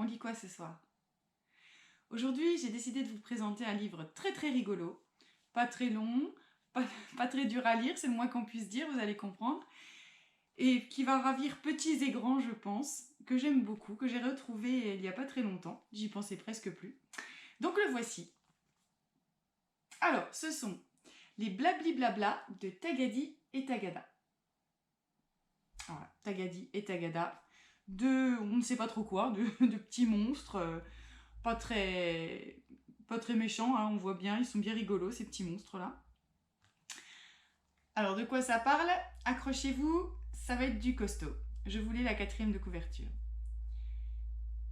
on lit quoi ce soir? Aujourd'hui, j'ai décidé de vous présenter un livre très très rigolo, pas très long, pas très dur à lire, c'est le moins qu'on puisse dire, vous allez comprendre, et qui va ravir petits et grands, je pense, que j'aime beaucoup, que j'ai retrouvé il n'y a pas très longtemps, j'y pensais presque plus. Donc le voici. Alors, ce sont les Blabli Blabla de Tagadi et Tagada. Voilà, Tagadi et Tagada, on ne sait pas trop quoi, de petits monstres, pas très méchants, hein, on voit bien, ils sont bien rigolos ces petits monstres-là. Alors de quoi ça parle? Accrochez-vous, ça va être du costaud. Je vous lis la 4e de couverture.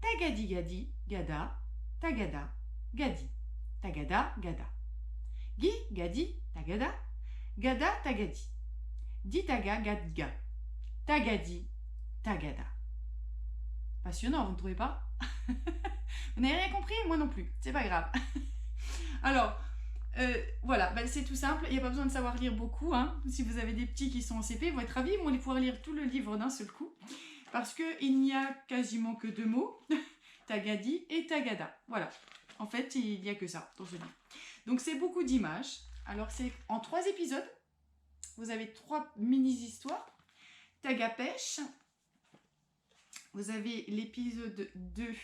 Tagadi Gadi, Gada, Tagada, Gadi, Tagada, Gada. Gi, Gadi, Tagada, Gada, Tagadi. Di Taga, Gadga. Tagadi, Tagada. Passionnant, vous ne trouvez pas? Vous n'avez rien compris? Moi non plus, c'est pas grave. Alors, voilà, c'est tout simple, il n'y a pas besoin de savoir lire beaucoup. Hein. Si vous avez des petits qui sont en CP, ils vont être ravis, ils vont pouvoir lire tout le livre d'un seul coup. Parce qu'il n'y a quasiment que 2 mots, Tagadi et Tagada. Voilà, en fait, il n'y a que ça dans ce livre. Donc c'est beaucoup d'images. Alors c'est en 3 épisodes. Vous avez 3 mini-histoires. Tagapêche. Vous avez l'épisode 2,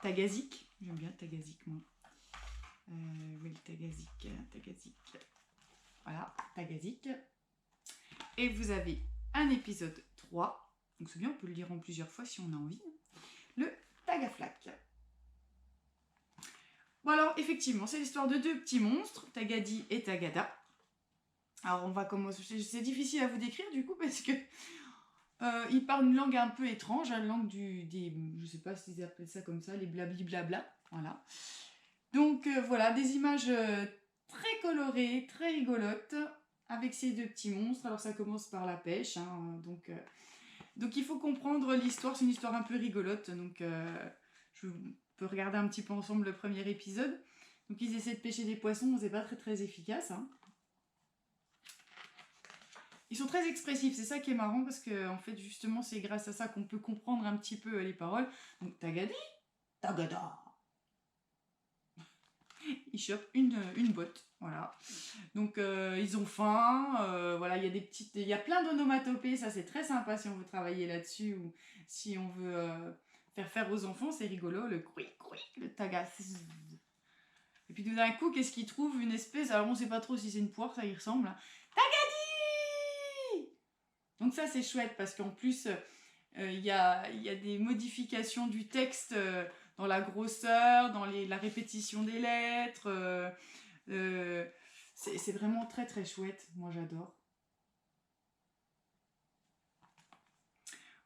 Tagazik. J'aime bien Tagazik, moi. Oui, Tagazik. Voilà, Tagazik. Et vous avez un épisode 3. Donc c'est bien, on peut le lire en plusieurs fois si on a envie. Le Tagaflac. Bon alors, effectivement, c'est l'histoire de 2 petits monstres, Tagadi et Tagada. Alors on va commencer, c'est difficile à vous décrire du coup parce que ils parlent une langue un peu étrange, la langue je sais pas s'ils appellent ça comme ça, les blabli blabla, voilà. Donc voilà, des images très colorées, très rigolotes, avec ces 2 petits monstres. Alors ça commence par la pêche, hein, donc il faut comprendre l'histoire, c'est une histoire un peu rigolote, donc je peux regarder un petit peu ensemble le premier épisode. Donc ils essaient de pêcher des poissons, c'est pas très très efficace, hein. Ils sont très expressifs, c'est ça qui est marrant parce que en fait justement c'est grâce à ça qu'on peut comprendre un petit peu les paroles. Donc Tagadi, Tagada. Ils chopent une botte, voilà. Donc ils ont faim, voilà, il y a plein d'onomatopées, ça c'est très sympa si on veut travailler là-dessus ou si on veut faire aux enfants, c'est rigolo, le quick, le taga. Et puis tout d'un coup, qu'est-ce qu'ils trouvent? Une espèce, alors on sait pas trop si c'est une poire, ça y ressemble. Hein. Tagadi! Donc ça c'est chouette parce qu'en plus il y a des modifications du texte dans la grosseur, dans la répétition des lettres. C'est vraiment très très chouette, moi j'adore.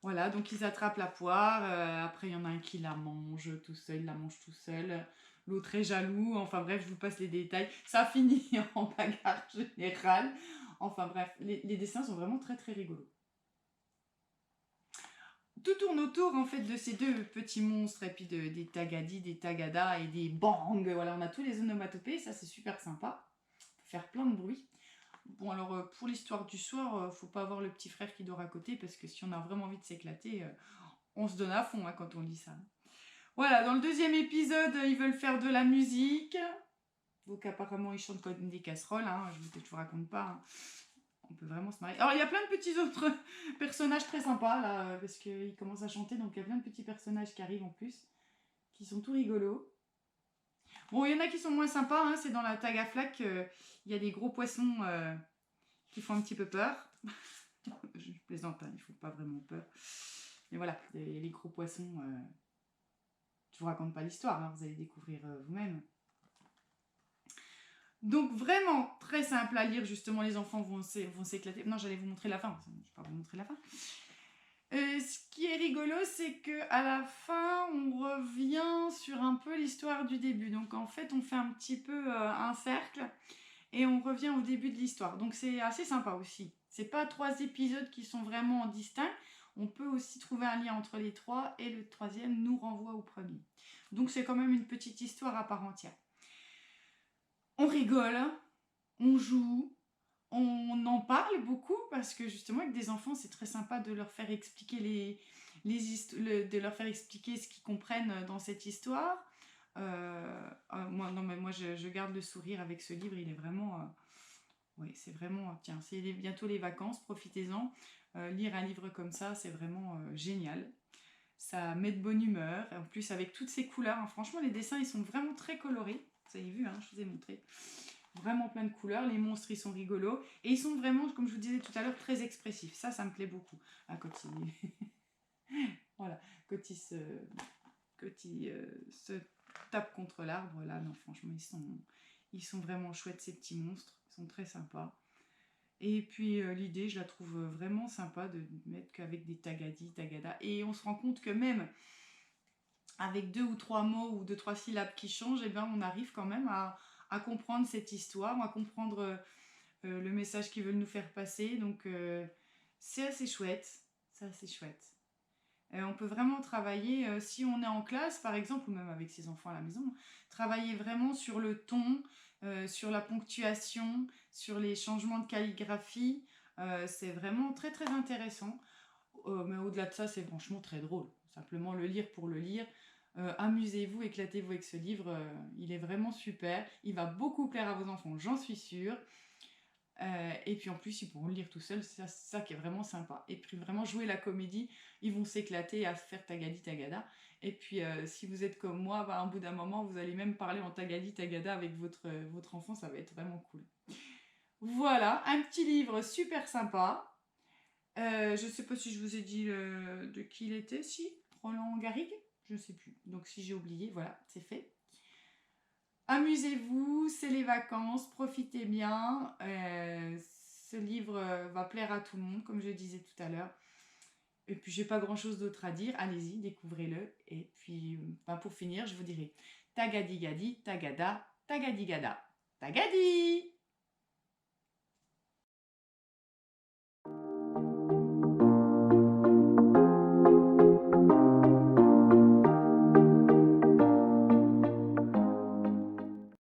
Voilà, donc ils attrapent la poire, après il y en a un qui la mange tout seul, l'autre est jaloux, enfin bref, je vous passe les détails. Ça finit en bagarre générale. Enfin bref, les dessins sont vraiment très très rigolos. Tout tourne autour en fait de ces 2 petits monstres et puis des Tagadi, des Tagada et des bang. Voilà, on a tous les onomatopées, ça c'est super sympa. On peut faire plein de bruit. Bon alors pour l'histoire du soir, faut pas avoir le petit frère qui dort à côté parce que si on a vraiment envie de s'éclater, on se donne à fond hein, quand on lit ça. Voilà, dans le 2e épisode, ils veulent faire de la musique. Donc apparemment ils chantent comme des casseroles, hein, je vous raconte pas. Hein. On peut vraiment se marier. Alors, il y a plein de petits autres personnages très sympas, là, parce qu'ils commencent à chanter, donc il y a plein de petits personnages qui arrivent en plus, qui sont tout rigolos. Bon, il y en a qui sont moins sympas, hein, c'est dans la Tagaflac, il y a des gros poissons qui font un petit peu peur. Je plaisante, hein, ils font pas vraiment peur. Mais voilà, il y a les gros poissons. Je vous raconte pas l'histoire, hein, vous allez découvrir vous-même. Donc vraiment très simple à lire, justement les enfants vont s'éclater. Non, j'allais vous montrer la fin, je ne vais pas vous montrer la fin. Ce qui est rigolo, c'est qu'à la fin, on revient sur un peu l'histoire du début. Donc en fait, on fait un petit peu un cercle et on revient au début de l'histoire. Donc c'est assez sympa aussi. C'est pas 3 épisodes qui sont vraiment distincts. On peut aussi trouver un lien entre les 3 et le 3e nous renvoie au premier. Donc c'est quand même une petite histoire à part entière. On rigole, on joue, on en parle beaucoup parce que justement avec des enfants c'est très sympa de leur faire expliquer de leur faire expliquer ce qu'ils comprennent dans cette histoire. Moi, je garde le sourire avec ce livre, il est vraiment... oui, c'est vraiment... Tiens, c'est bientôt les vacances, profitez-en. Lire un livre comme ça, c'est vraiment génial. Ça met de bonne humeur. En plus, avec toutes ces couleurs, hein, franchement, les dessins, ils sont vraiment très colorés. Vous avez vu, hein, je vous ai montré. Vraiment plein de couleurs. Les monstres, ils sont rigolos. Et ils sont vraiment, comme je vous disais tout à l'heure, très expressifs. Ça me plaît beaucoup. Ah, quand voilà, quand ils se tapent contre l'arbre, là, non, franchement, ils sont vraiment chouettes, ces petits monstres. Ils sont très sympas. Et puis l'idée, je la trouve vraiment sympa de mettre qu'avec des tagadi, tagada. Et on se rend compte que même avec 2 ou 3 mots ou 2 3 syllabes qui changent, eh ben, on arrive quand même à comprendre cette histoire, à comprendre le message qu'ils veulent nous faire passer. Donc c'est assez chouette. C'est assez chouette. On peut vraiment travailler, si on est en classe par exemple, ou même avec ses enfants à la maison, travailler vraiment sur le ton, sur la ponctuation, sur les changements de calligraphie. C'est vraiment très très intéressant. Mais au-delà de ça, c'est franchement très drôle. Simplement le lire pour le lire. Amusez-vous, éclatez-vous avec ce livre. Il est vraiment super. Il va beaucoup plaire à vos enfants, j'en suis sûre. Et puis en plus, ils pourront le lire tout seuls, c'est ça qui est vraiment sympa. Et puis vraiment jouer la comédie, ils vont s'éclater à faire tagadi tagada. Et puis si vous êtes comme moi, bah, au bout d'un moment, vous allez même parler en tagadi tagada avec votre enfant, ça va être vraiment cool. Voilà, un petit livre super sympa. Je ne sais pas si je vous ai dit de qui il était, si Roland Garrigue, je ne sais plus. Donc si j'ai oublié, voilà, c'est fait. Amusez-vous, c'est les vacances, profitez bien. Ce livre va plaire à tout le monde, comme je disais tout à l'heure. Et puis, j'ai pas grand-chose d'autre à dire. Allez-y, découvrez-le. Et puis, pour finir, je vous dirai tagadi-gadi, tagada, tagadi-gada. Tagadi!